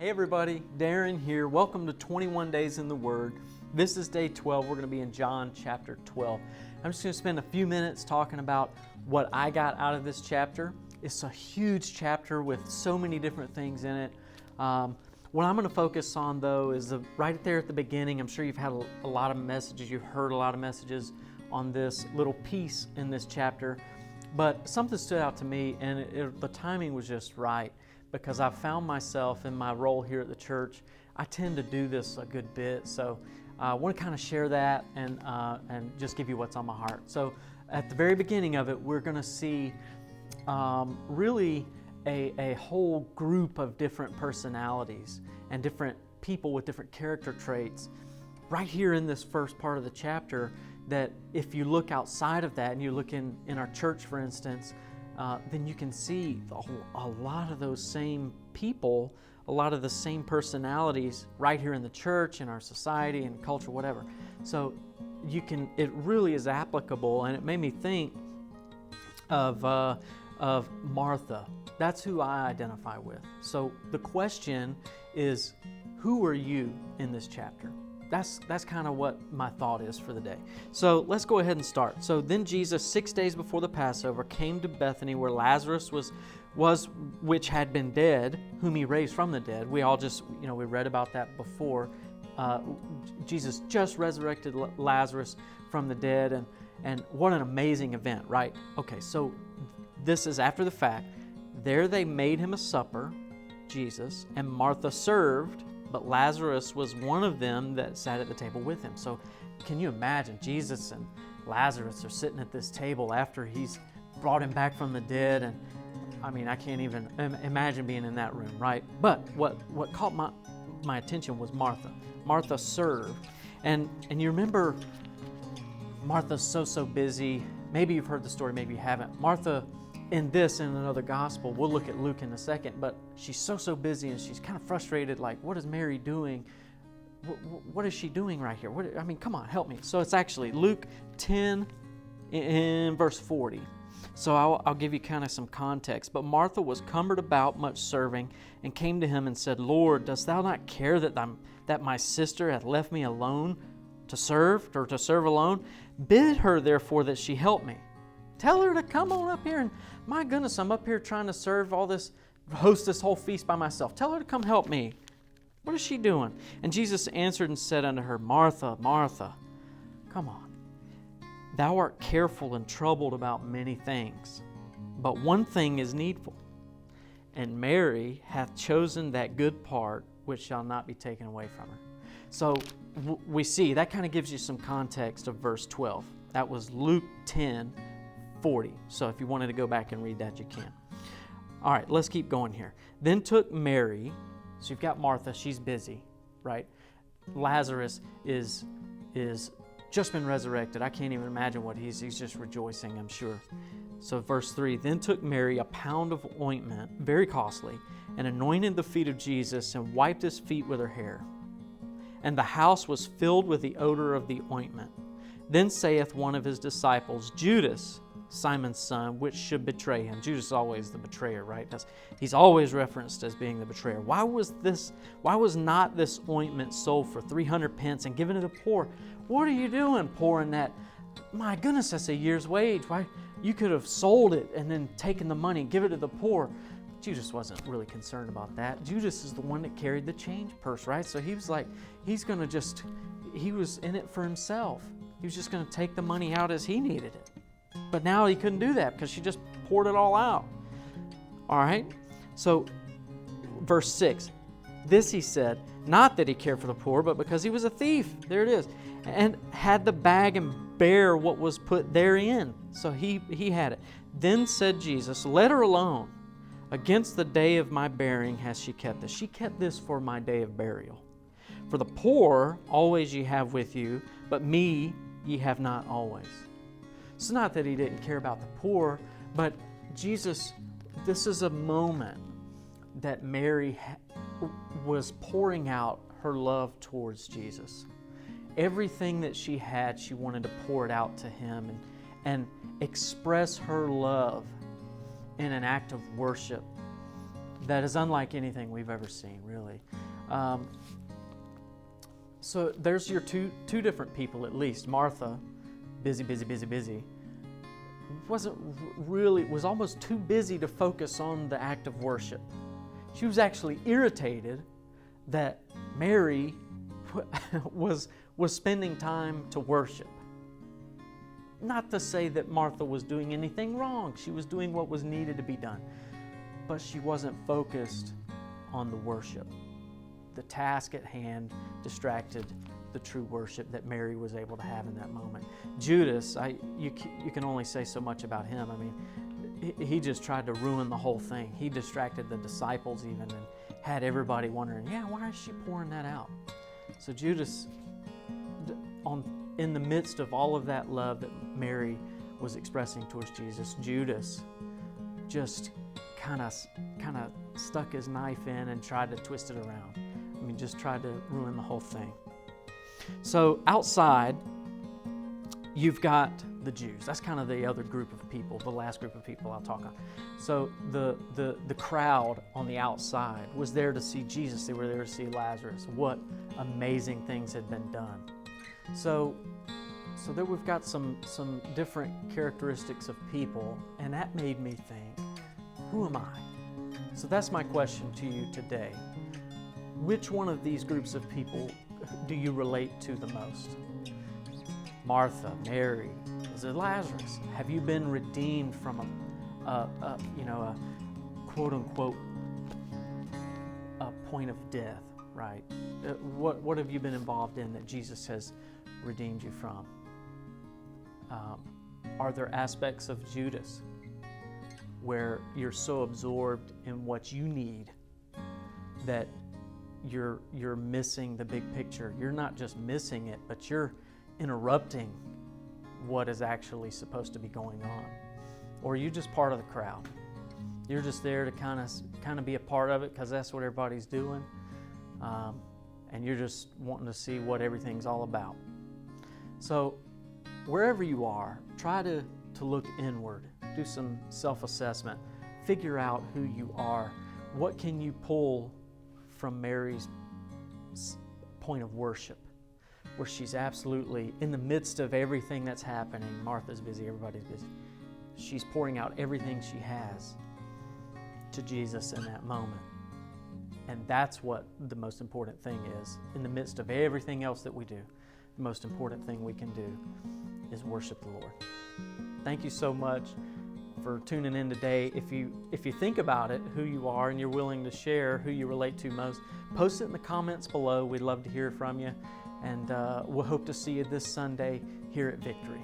Hey everybody, Deron here. Welcome to 21 Days in the Word. This is day 12. We're going to be in John chapter 12. I'm just going to spend a few minutes talking about what I got out of this chapter. It's a huge chapter with so many different things in it. What I'm going to focus on though is right there at the beginning. I'm sure you've had a lot of messages, you've heard a lot of messages on this little piece in this chapter, but something stood out to me and the timing was just right. Because I've found myself in my role here at the church, I tend to do this a good bit. So I want to kind of share that and just give you what's on my heart. So at the very beginning of it, we're going to see really a whole group of different personalities and different people with different character traits right here in this first part of the chapter, that if you look outside of that and you look in our church, for instance, then you can see a lot of those same people, a lot of the same personalities right here in the church, in our society and culture, whatever. So it really is applicable, and it made me think of Martha. That's who I identify with. So the question is, who are you in this chapter? That's kind of what my thought is for the day. So let's go ahead and start. So then Jesus, 6 days before the Passover, came to Bethany where Lazarus was which had been dead, whom he raised from the dead. We all just, we read about that before. Jesus just resurrected Lazarus from the dead, and what an amazing event, right? Okay, so this is after the fact. There they made him a supper, Jesus, and Martha served, but Lazarus was one of them that sat at the table with him. So can you imagine Jesus and Lazarus are sitting at this table after he's brought him back from the dead? And I mean, I can't even imagine being in that room, right? But what caught my attention was Martha. Martha served. And you remember, Martha's so busy. Maybe you've heard the story, maybe you haven't. Martha, in another gospel, we'll look at Luke in a second, but she's so busy and she's kind of frustrated, like, what is Mary doing? What is she doing right here? Come on, help me. So it's actually Luke 10 in verse 40. So I'll give you kind of some context. But Martha was cumbered about much serving and came to him and said, Lord, dost thou not care that my sister hath left me alone to serve alone? Bid her therefore that she help me. Tell her to come on up here, and my goodness, I'm up here trying to serve host this whole feast by myself. Tell her to come help me. What is she doing? And Jesus answered and said unto her, Martha, Martha, come on. Thou art careful and troubled about many things, but one thing is needful. And Mary hath chosen that good part which shall not be taken away from her. So we see, that kind of gives you some context of verse 12. That was Luke 10, 40. So if you wanted to go back and read that, you can. All right, let's keep going here. Then took Mary, so you've got Martha, she's busy, right? Lazarus is just been resurrected. I can't even imagine what he's just rejoicing, I'm sure. So verse 3, then took Mary a pound of ointment, very costly, and anointed the feet of Jesus and wiped his feet with her hair. And the house was filled with the odor of the ointment. Then saith one of his disciples, Judas, Simon's son, which should betray him. Judas is always the betrayer, right? He's always referenced as being the betrayer. Why was not this ointment sold for 300 pence and given to the poor? What are you doing pouring that? My goodness, that's a year's wage. Why? You could have sold it and then taken the money and give it to the poor. Judas wasn't really concerned about that. Judas is the one that carried the change purse, right? So he was like, he was in it for himself. He was just going to take the money out as he needed it. But now he couldn't do that because she just poured it all out. All right? So, verse 6. This he said, not that he cared for the poor, but because he was a thief. There it is. And had the bag and bare what was put therein. So he had it. Then said Jesus, let her alone. Against the day of my burying has she kept this. She kept this for my day of burial. For the poor always ye have with you, but me ye have not always. It's not that he didn't care about the poor, but Jesus, this is a moment that Mary was pouring out her love towards Jesus. Everything that she had, she wanted to pour it out to him and express her love in an act of worship that is unlike anything we've ever seen, really. So there's your two different people, at least. Martha, busy, was almost too busy to focus on the act of worship. She was actually irritated that Mary was spending time to worship. Not to say that Martha was doing anything wrong. She was doing what was needed to be done. But she wasn't focused on the worship. The task at hand distracted the true worship that Mary was able to have in that moment. Judas, you can only say so much about him. I mean, he just tried to ruin the whole thing. He distracted the disciples even and had everybody wondering, why is she pouring that out? So Judas, in the midst of all of that love that Mary was expressing towards Jesus, Judas just kind of stuck his knife in and tried to twist it around. I mean, just tried to ruin the whole thing. So outside, you've got the Jews. That's kind of the other group of people, the last group of people I'll talk on. So the crowd on the outside was there to see Jesus. They were there to see Lazarus. What amazing things had been done. So there we've got some different characteristics of people, and that made me think, who am I? So that's my question to you today. Which one of these groups of people do you relate to the most? Martha, Mary, is it Lazarus? Have you been redeemed from a quote unquote a point of death, right? What have you been involved in that Jesus has redeemed you from? Are there aspects of Judas where you're so absorbed in what you need that you're missing the big picture? You're not just missing it, but you're interrupting what is actually supposed to be going on. Or are you just part of the crowd? You're just there to kind of be a part of it because that's what everybody's doing, and you're just wanting to see what everything's all about. So wherever you are, try to look inward, do some self-assessment, figure out who you are. What can you pull from Mary's point of worship, where she's absolutely in the midst of everything that's happening? Martha's busy, everybody's busy. She's pouring out everything she has to Jesus in that moment. And that's what the most important thing is. In the midst of everything else that we do, the most important thing we can do is worship the Lord. Thank you so much for tuning in today. If you think about it, who you are, and you're willing to share who you relate to most, post it in the comments below. We'd love to hear from you. And we'll hope to see you this Sunday here at Victory.